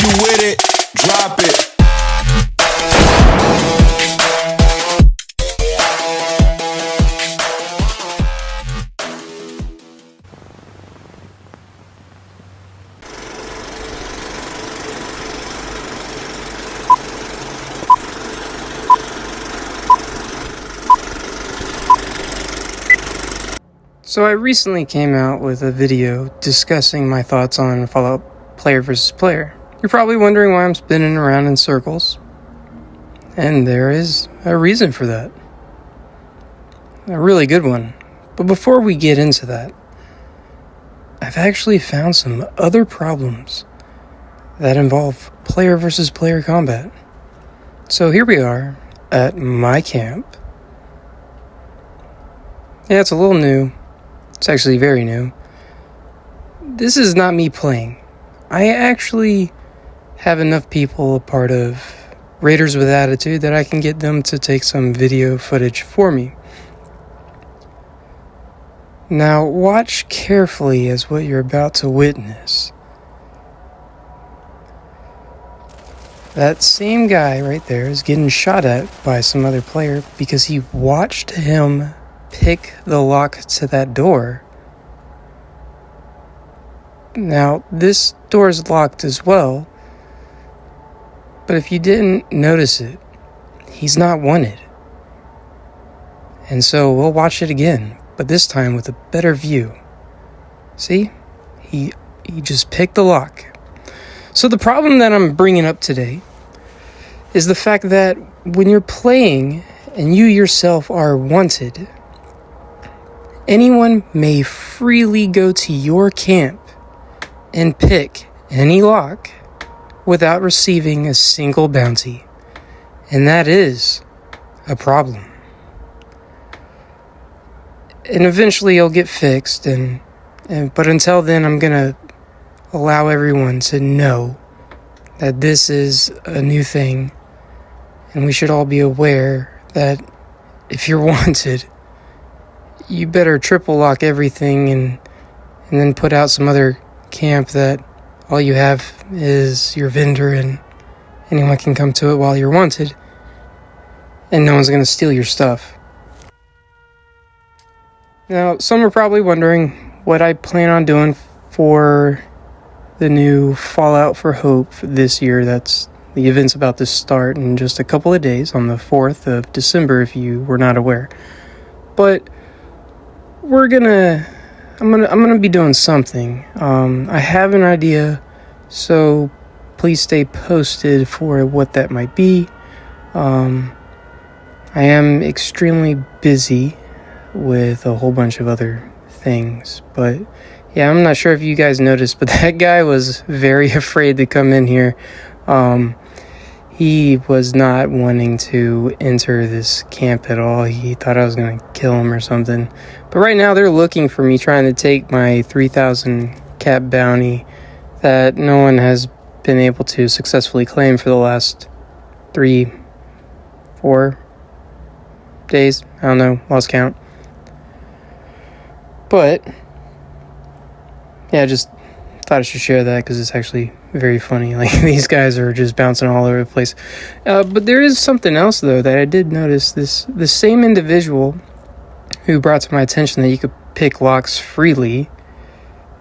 you with it, drop it. So I recently came out with a video discussing my thoughts on Fallout player versus player. You're probably wondering why I'm spinning around in circles. And there is a reason for that. A really good one. But before we get into that, I've actually found some other problems that involve player versus player combat. So here we are at my camp. Yeah, it's a little new. It's actually very new. This is not me playing. I actually have enough people a part of Raiders with Attitude that I can get them to take some video footage for me. Now watch carefully as what you're about to witness. That same guy right there is getting shot at by some other player because he watched him pick the lock to that door. Now, this door is locked as well, but if you didn't notice it, he's not wanted. And so we'll watch it again, but this time with a better view. See? He just picked the lock. So the problem that I'm bringing up today is the fact that when you're playing and you yourself are wanted, anyone may freely go to your camp and pick any lock without receiving a single bounty. And that is a problem. And eventually it'll get fixed, but until then I'm gonna allow everyone to know that this is a new thing, and we should all be aware that if you're wanted, you better triple lock everything and then put out some other camp that all you have is your vendor and anyone can come to it while you're wanted, and no one's going to steal your stuff. Now, some are probably wondering what I plan on doing for the new Fallout for Hope this year. That's the event's about to start in just a couple of days on the 4th of December, if you were not aware. But I'm gonna be doing something. I have an idea, so please stay posted for what that might be. I am extremely busy with a whole bunch of other things, but yeah, I'm not sure if you guys noticed, but that guy was very afraid to come in here. He was not wanting to enter this camp at all. He thought I was going to kill him or something. But right now they're looking for me, trying to take my 3,000 cap bounty that no one has been able to successfully claim for the last 3-4 days. I don't know, lost count. But yeah, just thought I should share that because it's actually very funny. Like, these guys are just bouncing all over the place. But there is something else though that I did notice. The same individual who brought to my attention that you could pick locks freely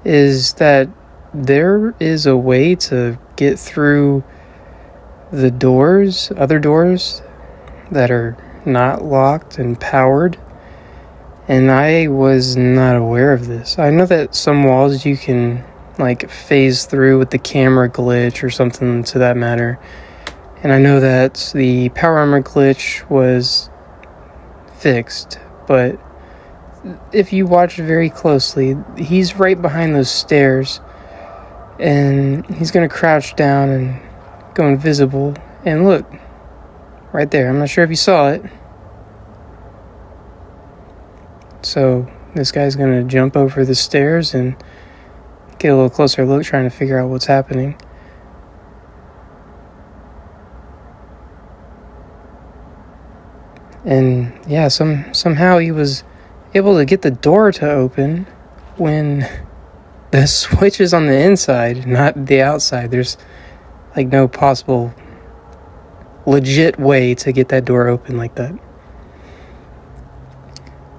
is that there is a way to get through the doors, other doors that are not locked and powered. And I was not aware of this. I know that some walls you can like phase through with the camera glitch or something to that matter. And I know that the power armor glitch was fixed, but if you watch very closely, he's right behind those stairs and he's gonna crouch down and go invisible. And look, right there, I'm not sure if you saw it. So this guy's gonna jump over the stairs and get a little closer look, trying to figure out what's happening. And yeah, somehow he was able to get the door to open when the switch is on the inside, not the outside. There's like no possible legit way to get that door open like that.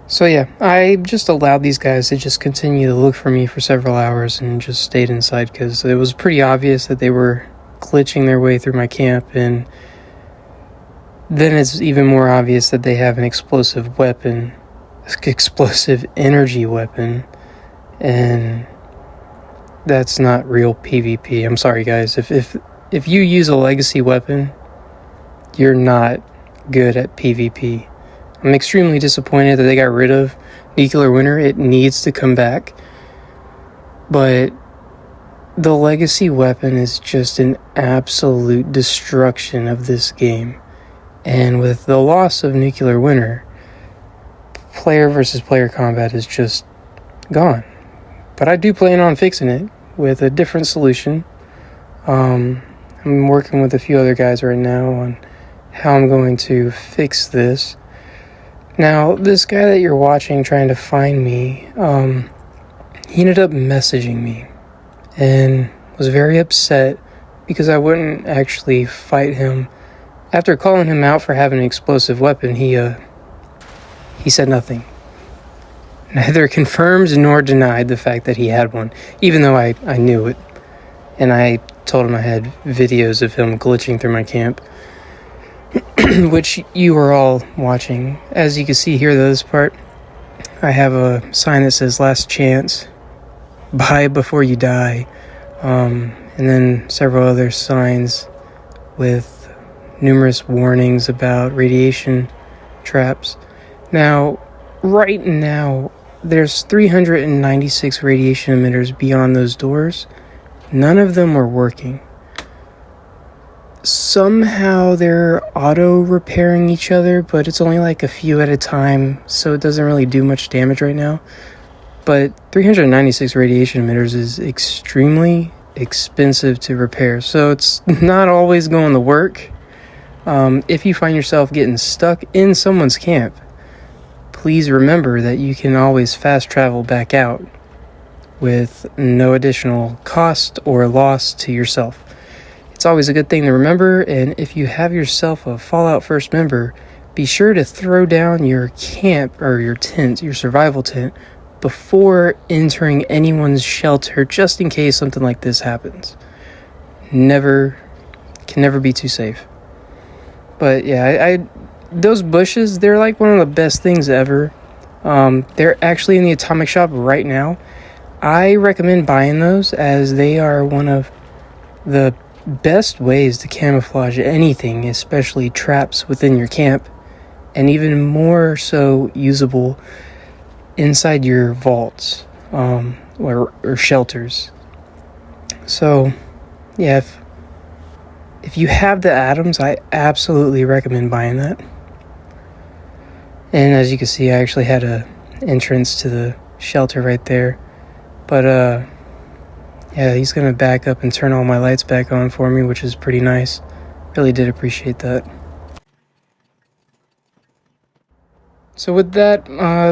So yeah, I just allowed these guys to just continue to look for me for several hours and just stayed inside because it was pretty obvious that they were glitching their way through my camp, and then it's even more obvious that they have an explosive energy weapon, and that's not real PvP. I'm sorry guys, if you use a legacy weapon, you're not good at PvP. I'm extremely disappointed that they got rid of Nuclear Winter. It needs to come back. But the legacy weapon is just an absolute destruction of this game. And with the loss of Nuclear Winter, player versus player combat is just gone. But I do plan on fixing it with a different solution. I'm working with a few other guys right now on how I'm going to fix this. Now, this guy that you're watching trying to find me, he ended up messaging me and was very upset because I wouldn't actually fight him. After calling him out for having an explosive weapon, he said nothing. Neither confirms nor denied the fact that he had one, even though I knew it. And I told him I had videos of him glitching through my camp, which you are all watching. As you can see here, this part, I have a sign that says last chance, buy before you die, and then several other signs with numerous warnings about radiation traps. Now, right now, there's 396 radiation emitters beyond those doors. None of them are working. Somehow they're auto-repairing each other, but it's only like a few at a time, so it doesn't really do much damage right now. But 396 radiation emitters is extremely expensive to repair, so it's not always going to work. If you find yourself getting stuck in someone's camp, please remember that you can always fast travel back out with no additional cost or loss to yourself. It's always a good thing to remember, and if you have yourself a Fallout First member, be sure to throw down your camp or your tent, your survival tent, before entering anyone's shelter, just in case something like this happens. Can never be too safe. But yeah, those bushes, they're like one of the best things ever. They're actually in the Atomic Shop right now. I recommend buying those, as they are one of the best ways to camouflage anything, especially traps within your camp, and even more so usable inside your vaults or shelters. So yeah, if you have the atoms, I absolutely recommend buying that. And as you can see, I actually had a entrance to the shelter right there. But yeah, he's gonna back up and turn all my lights back on for me, which is pretty nice. Really did appreciate that. So with that,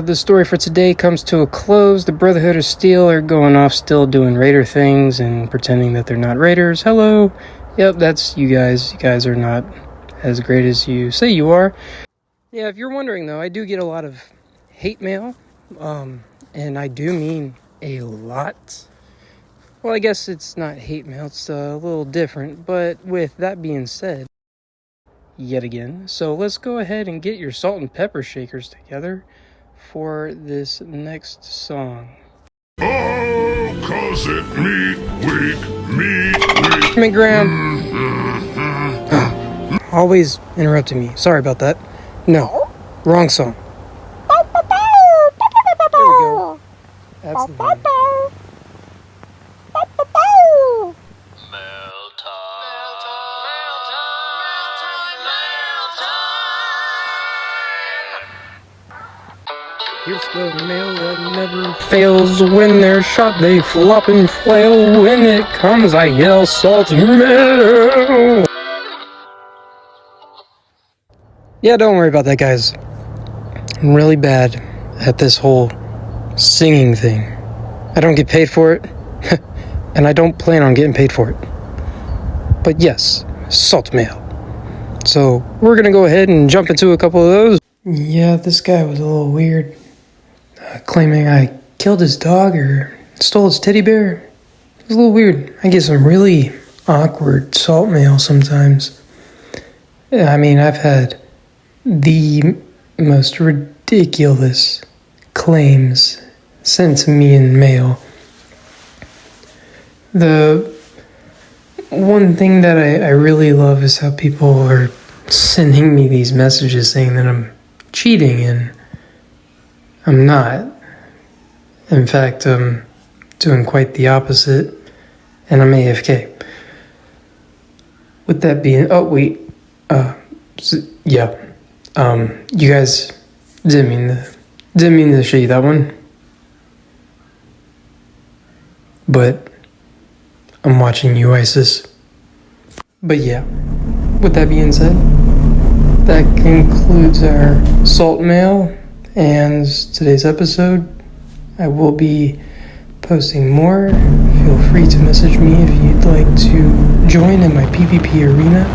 the story for today comes to a close. The Brotherhood of Steel are going off still doing raider things and pretending that they're not raiders. Hello. Yep, that's you guys. You guys are not as great as you say you are. Yeah, if you're wondering though, I do get a lot of hate mail. And I do mean a lot. Well, I guess it's not hate mail, it's a little different, but with that being said, yet again, so let's go ahead and get your salt and pepper shakers together for this next song. Oh, 'cause it meat week. Come in, Graham. Always interrupting me. Sorry about that. No, wrong song. There we go. That's the one. Here's the mail that never fails. When they're shot, they flop and flail. When it comes, I yell salt mail. Yeah, don't worry about that, guys. I'm really bad at this whole singing thing. I don't get paid for it, and I don't plan on getting paid for it. But yes, salt mail. So we're gonna go ahead and jump into a couple of those. Yeah, this guy was a little weird, claiming I killed his dog or stole his teddy bear. It was a little weird. I get some really awkward salt mail sometimes. I mean, I've had the most ridiculous claims sent to me in mail. The one thing that I really love is how people are sending me these messages saying that I'm cheating, and I'm not. In fact, I'm doing quite the opposite, and I'm AFK. With that being, you guys didn't mean to show you that one, but I'm watching you, ISIS. But yeah, with that being said, that concludes our salt mail and today's episode. I will be posting more. Feel free to message me if you'd like to join in my PvP arena,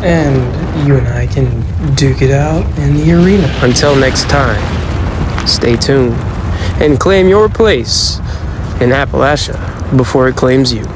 and you and I can duke it out in the arena. Until next time, stay tuned and claim your place in Appalachia before it claims you.